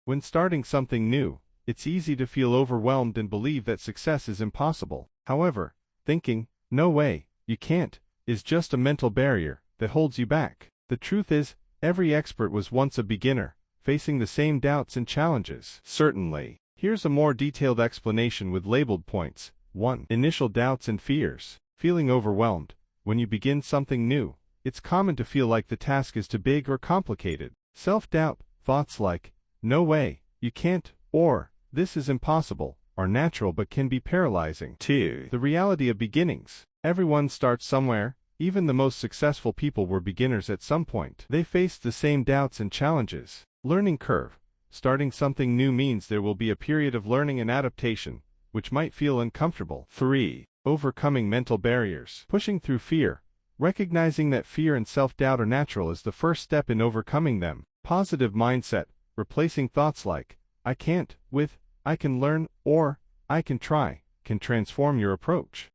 When starting something new, it's easy to feel overwhelmed and believe that success is impossible. However, thinking, "No way, you can't," is just a mental barrier that holds you back. The truth is, every expert was once a beginner, facing the same doubts and challenges. Certainly. Here's a more detailed explanation with labeled points. 1. Initial doubts and fears. Feeling overwhelmed. When you begin something new, it's common to feel like the task is too big or complicated. Self-doubt, thoughts like, "No way, you can't," or "This is impossible," are natural but can be paralyzing. 2. The reality of beginnings. Everyone starts somewhere. Even the most successful people were beginners at some point. They faced the same doubts and challenges. Learning curve. Starting something new means there will be a period of learning and adaptation, which might feel uncomfortable. 3. Overcoming mental barriers. Pushing through fear. Recognizing that fear and self-doubt are natural is the first step in overcoming them. Positive mindset. Replacing thoughts like, "I can't," with, "I can learn," or "I can try," can transform your approach.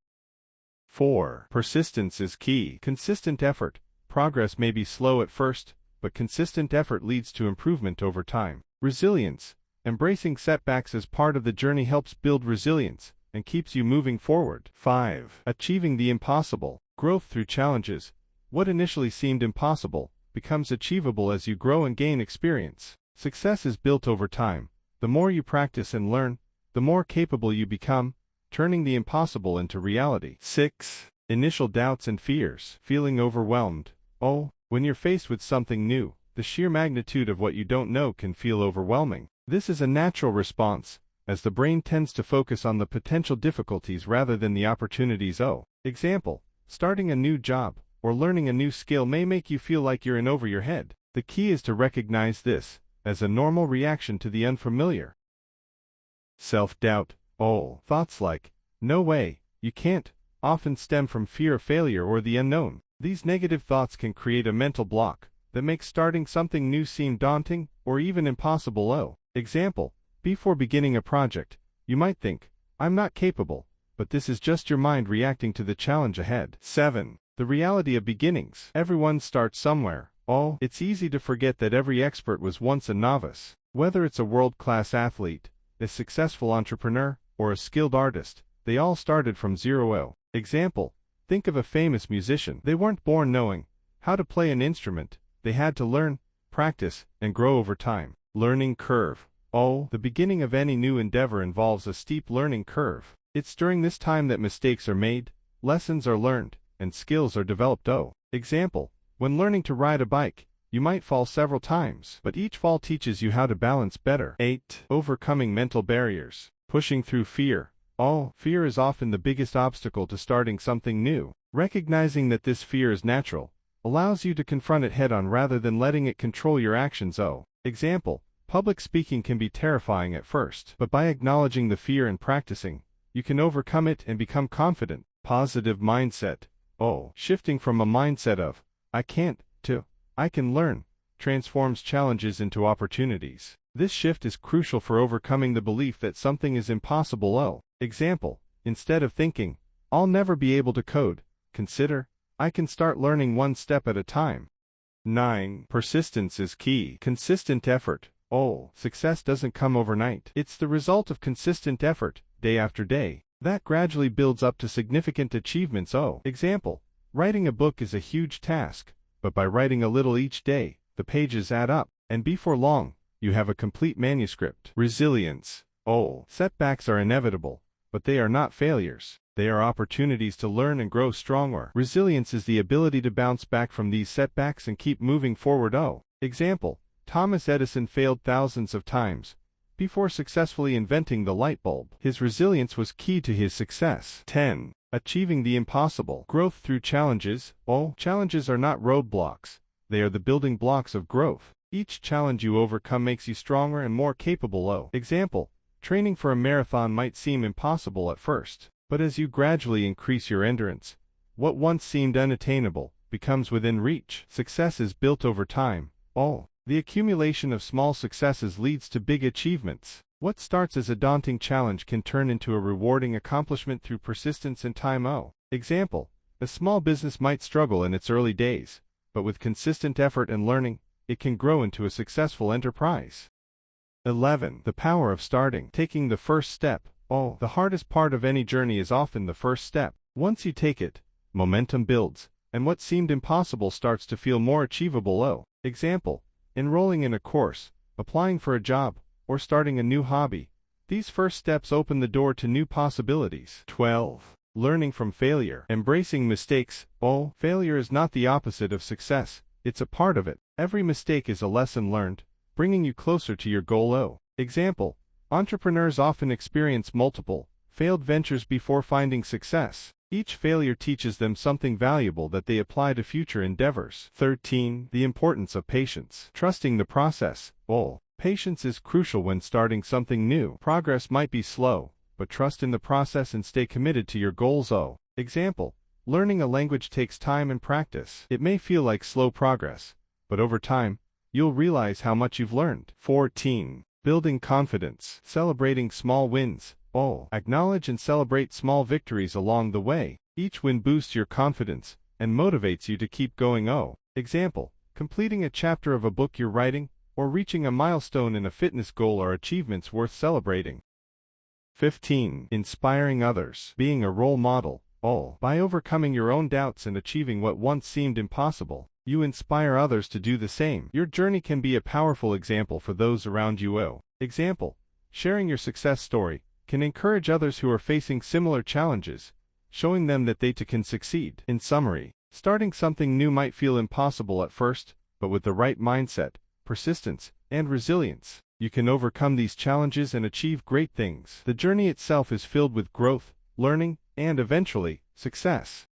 4. Persistence is key. Consistent effort. Progress may be slow at first, but consistent effort leads to improvement over time. Resilience. Embracing setbacks as part of the journey helps build resilience and keeps you moving forward. 5. Achieving the impossible. Growth through challenges. What initially seemed impossible becomes achievable as you grow and gain experience. Success is built over time. The more you practice and learn, the more capable you become, turning the impossible into reality. 6. Initial doubts and fears. Feeling overwhelmed. When you're faced with something new, the sheer magnitude of what you don't know can feel overwhelming. This is a natural response, as the brain tends to focus on the potential difficulties rather than the opportunities. Example, starting a new job or learning a new skill may make you feel like you're in over your head. The key is to recognize this as a normal reaction to the unfamiliar. Self-doubt. Thoughts like, "No way, you can't," often stem from fear of failure or the unknown. These negative thoughts can create a mental block that makes starting something new seem daunting or even impossible. Example, before beginning a project, you might think, "I'm not capable," but this is just your mind reacting to the challenge ahead. 7. The reality of beginnings. Everyone starts somewhere. It's easy to forget that every expert was once a novice. Whether it's a world-class athlete, a successful entrepreneur, or a skilled artist, they all started from zero. Example, think of a famous musician. They weren't born knowing how to play an instrument. They had to learn, practice, and grow over time. Learning curve. The beginning of any new endeavor involves a steep learning curve. It's during this time that mistakes are made, lessons are learned, and skills are developed. Example, when learning to ride a bike, you might fall several times, but each fall teaches you how to balance better. 8. Overcoming mental barriers. Pushing through fear. Fear is often the biggest obstacle to starting something new. Recognizing that this fear is natural allows you to confront it head-on rather than letting it control your actions. Example, public speaking can be terrifying at first, but by acknowledging the fear and practicing, you can overcome it and become confident. Positive mindset. Shifting from a mindset of, "I can't," to, "I can learn," transforms challenges into opportunities. This shift is crucial for overcoming the belief that something is impossible. Example, instead of thinking, "I'll never be able to code," consider, "I can start learning one step at a time." 9. Persistence is key. Consistent effort. Success doesn't come overnight. It's the result of consistent effort, day after day, that gradually builds up to significant achievements. Example, writing a book is a huge task, but by writing a little each day, the pages add up, and before long, you have a complete manuscript. Resilience. Setbacks are inevitable, but they are not failures. They are opportunities to learn and grow stronger. Resilience is the ability to bounce back from these setbacks and keep moving forward. Example, Thomas Edison failed thousands of times before successfully inventing the light bulb. His resilience was key to his success. 10. Achieving the impossible. Growth through challenges. Challenges are not roadblocks. They are the building blocks of growth. Each challenge you overcome makes you stronger and more capable. Example, training for a marathon might seem impossible at first, but as you gradually increase your endurance, what once seemed unattainable becomes within reach. Success is built over time. The accumulation of small successes leads to big achievements. What starts as a daunting challenge can turn into a rewarding accomplishment through persistence and time. Example, a small business might struggle in its early days, but with consistent effort and learning, it can grow into a successful enterprise. 11. The power of starting. Taking the first step. Oh, the hardest part of any journey is often the first step. Once you take it, momentum builds, and what seemed impossible starts to feel more achievable. Example: enrolling in a course, applying for a job, or starting a new hobby. These first steps open the door to new possibilities. 12. Learning from failure. Embracing mistakes. Oh, failure is not the opposite of success, it's a part of it. Every mistake is a lesson learned, bringing you closer to your goal. Example: entrepreneurs often experience multiple, failed ventures before finding success. Each failure teaches them something valuable that they apply to future endeavors. 13. The importance of patience. Trusting the process. Oh, patience is crucial when starting something new. Progress might be slow, but trust in the process and stay committed to your goals. Example: learning a language takes time and practice. It may feel like slow progress, but over time, you'll realize how much you've learned. 14. Building confidence. Celebrating small wins. Oh, acknowledge and celebrate small victories along the way. Each win boosts your confidence and motivates you to keep going. Example: completing a chapter of a book you're writing, or reaching a milestone in a fitness goal are achievements worth celebrating. 15. Inspiring others. Being a role model. Oh, by overcoming your own doubts and achieving what once seemed impossible, you inspire others to do the same. Your journey can be a powerful example for those around you. Example: sharing your success story can encourage others who are facing similar challenges, showing them that they too can succeed. In summary, starting something new might feel impossible at first, but with the right mindset, persistence, and resilience, you can overcome these challenges and achieve great things. The journey itself is filled with growth, learning, and eventually, success.